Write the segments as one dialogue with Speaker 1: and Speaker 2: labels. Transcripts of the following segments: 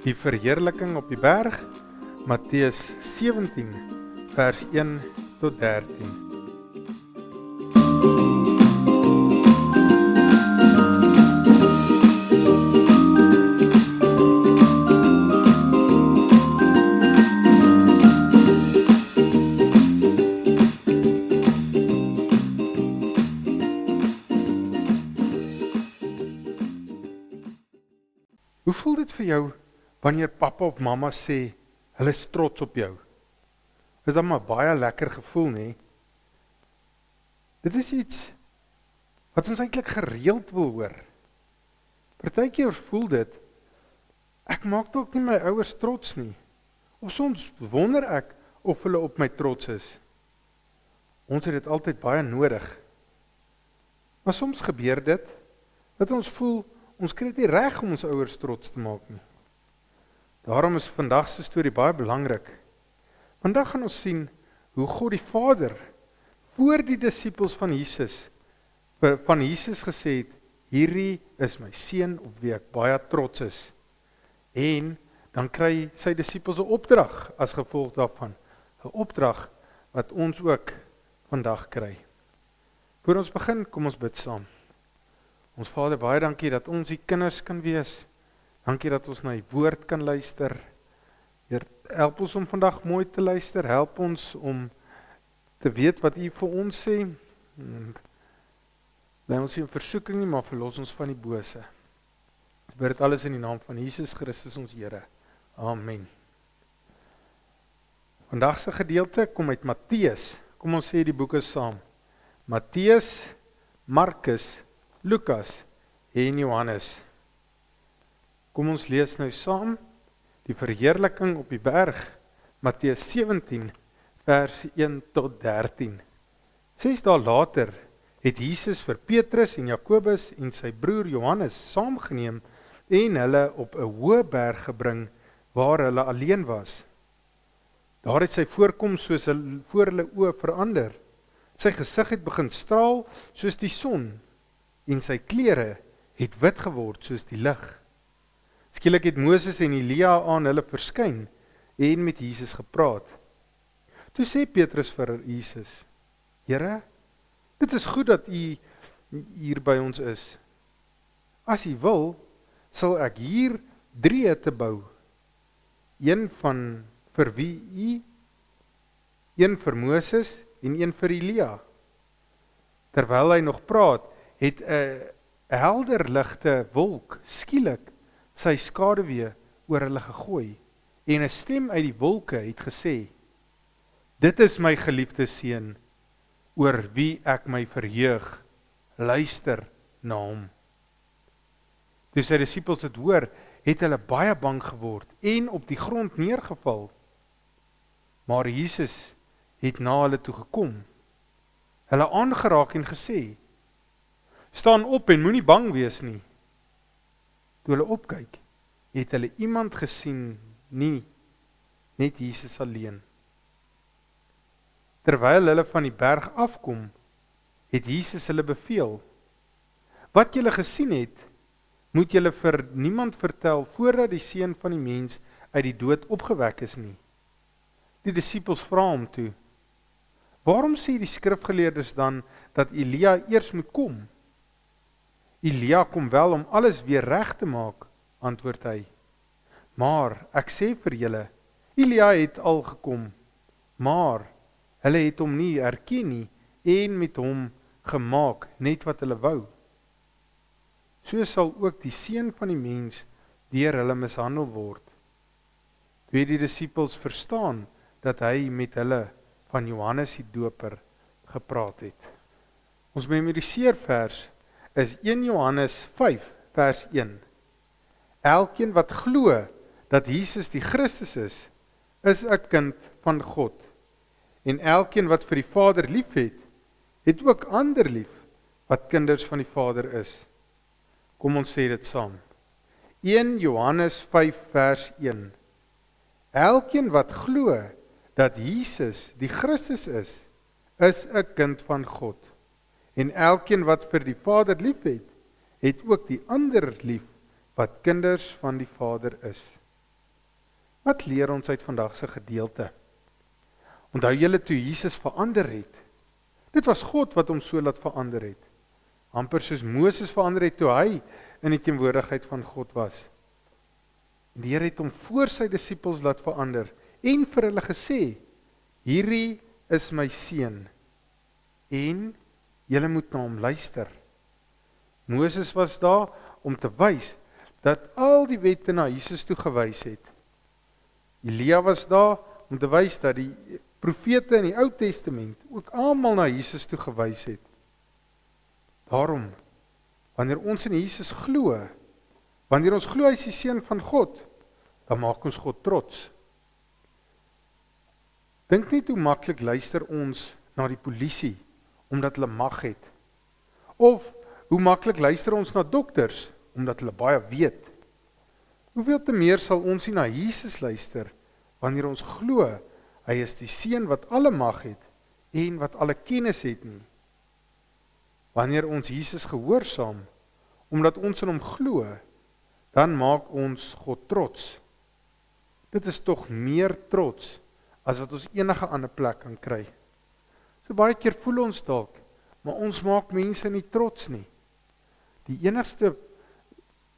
Speaker 1: Die verheerliking op die berg, Matteus 17, vers 1 tot 13. Hoe voel dit vir jou wanneer pappa of mamma sê, hulle is trots op jou? Is dat maar baie lekker gevoel, nie? Dit is iets wat ons eintlik gereeld wil hoor. Partykeer voel dit, ek maak dalk nie my ouers trots nie. Of soms wonder ek of hulle op my trots is. Ons het dit altyd baie nodig. Maar soms gebeur dit, dat ons voel, ons kry dit nie reg om ons ouers trots te maak nie. Daarom is vandag se storie baie belangrik. Vandag gaan ons sien hoe God die Vader voor die disippels van Jesus gesê het, hierdie is my seun op wie ek baie trots is. En dan kry sy disippels 'n opdrag as gevolg daarvan. 'n Opdrag wat ons ook vandag kry. Voor ons begin, kom ons bid saam. Ons Vader, baie dankie dat ons die kinders kan wees. Dankie dat ons na die woord kan luister. Heer, help ons om vandag mooi te luister. Help ons om te weet wat U vir ons sê. Bly ons nie in versoeking nie, maar verlos ons van die bose. Ons bid dit alles in die naam van Jesus Christus ons Here. Amen. Vandag se gedeelte kom uit Matteus. Kom ons sê die boeke saam. Matteus, Markus, Lukas en Johannes. Kom ons lees nou saam die verheerliking op die berg, Matteus 17, vers 1 tot 13. 6 dae later het Jesus vir Petrus en Jakobus en sy broer Johannes saamgeneem en hulle op 'n hoë berg gebring waar hulle alleen was. Daar het sy voorkoms soos voor hulle oë verander. Sy gesig het begin straal soos die son en sy klere het wit geword soos die lig. Skielik het Moses en Elia aan hulle verskyn en met Jesus gepraat. Toe sê Petrus vir Jesus, Here, dit is goed dat U hier by ons is. As U wil, sal ek hier 3 hutte bou. Een vir wie U, een vir Moses en een vir Elia. Terwyl hy nog praat, het 'n helder ligte wolk skielik sy skaduwee oor hulle gegooi en 'n stem uit die wolke het gesê, dit is my geliefde seun, oor wie ek my verheug, luister na hom. Toe sy disippels dit hoor, het hulle baie bang geword en op die grond neergeval. Maar Jesus het na hulle toe gekom, hulle aangeraak en gesê, staan op en moenie bang wees nie. Toe hulle opkyk, het hulle iemand gesien, nie, net Jesus alleen. Terwyl hulle van die berg afkom, het Jesus hulle beveel, wat julle gesien het, moet julle vir niemand vertel, voordat die Seun van die mens uit die dood opgewek is nie. Die disippels vra hom toe, waarom sê die skrifgeleerdes dan, dat Elia eers moet kom? Elia kom wel om alles weer reg te maak, antwoord hy. Maar ek sê vir julle, Elia het al gekom, maar hulle het hom nie erken nie en met hom gemaak net wat hulle wou. So sal ook die seun van die mens deur hulle mishandel word. Toe het die disippels verstaan dat hy met hulle van Johannes die Doper gepraat het. Ons memoriseervers is 1 Johannes 5 vers 1. Elkeen wat glo dat Jesus die Christus is 'n kind van God. En elkeen wat vir die Vader liefhet, het ook ander lief wat kinders van die Vader is. Kom ons sê dit saam. 1 Johannes 5 vers 1. Elkeen wat glo dat Jesus die Christus is 'n kind van God. En elkeen wat vir die Vader liefhet, het ook die ander lief wat kinders van die Vader is. Wat leer ons uit vandag se gedeelte? Onthou julle toe Jesus verander het? Dit was God wat hom so laat verander het. Amper soos Moses verander het toe hy in die teenwoordigheid van God was. Die Here het hom voor sy disippels laat verander en vir hulle gesê, hierdie is my seun en julle moet na hom luister. Moses was daar om te wys dat al die wette na Jesus toe gewys het. Elia was daar om te wys dat die profete in die Ou Testament ook almal na Jesus toe gewys het. Daarom, wanneer ons in Jesus glo, wanneer ons glo hy is die seun van God, dan maak ons God trots. Dink net hoe maklik luister ons na die polisie, omdat hulle mag het. Of hoe maklik luister ons na dokters, omdat hulle baie weet. Hoeveel te meer sal ons nie na Jesus luister, wanneer ons glo, hy is die seun wat alle mag het, en wat alle kennis het nie. Wanneer ons Jesus gehoorsaam, omdat ons in hom glo, dan maak ons God trots. Dit is tog meer trots, as wat ons enige ander plek kan kry. So baie keer voel ons dalk, maar ons maak mense nie trots nie. Die enigste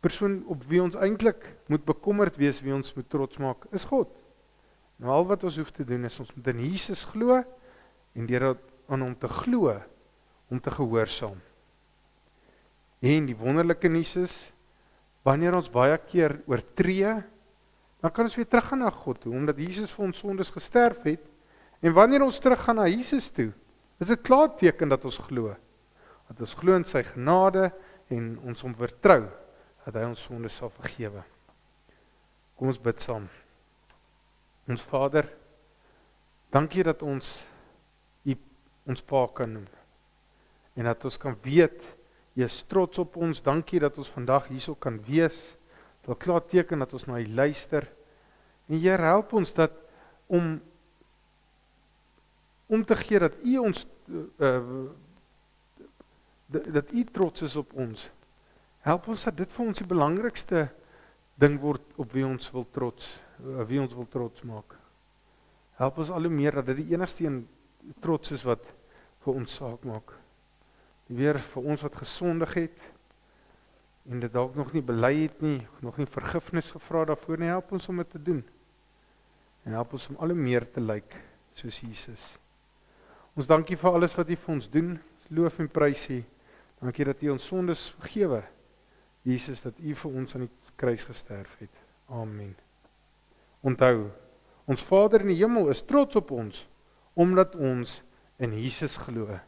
Speaker 1: persoon op wie ons eintlik moet bekommerd wees, wie ons moet trots maak, is God. Nou al wat ons hoef te doen is ons moet in Jesus glo en deur aan hom te glo, om te gehoorsaam. En die wonderlike nuus is, wanneer ons baie keer oortree, dan kan ons weer teruggaan na God toe, omdat Jesus vir ons sondes gesterf het. En wanneer ons teruggaan na Jesus toe, is dit klaar teken dat ons glo. Dat ons glo in sy genade en ons hom vertrou, dat hy ons sondes sal vergewe. Kom ons bid saam. Ons Vader, dankie dat ons ons Pa kan noem. En dat ons kan weet, jy is trots op ons. Dankie dat ons vandag hierso kan wees. Dat wil klaar teken dat ons na U luister. En Heer, help ons dat om te gee dat U ons dat U trots is op ons. Help ons dat dit vir ons die belangrikste ding word op wie ons wil trots maak. Help ons al hoe meer dat dit die enigste een trots is wat vir ons saak maak. Weer vir ons wat gesondig het en dit dalk nog nie bely het nie, nog nie vergifnis gevra daarvoor nie, help ons om dit te doen. En help ons om al hoe meer te lyk soos Jesus. Ons dankie vir alles wat U vir ons doen. Loof en prys U. Dankie dat U ons sondes vergewe. Jesus, dat U vir ons aan die kruis gesterf het. Amen. Onthou, ons Vader in die hemel is trots op ons, omdat ons in Jesus glo.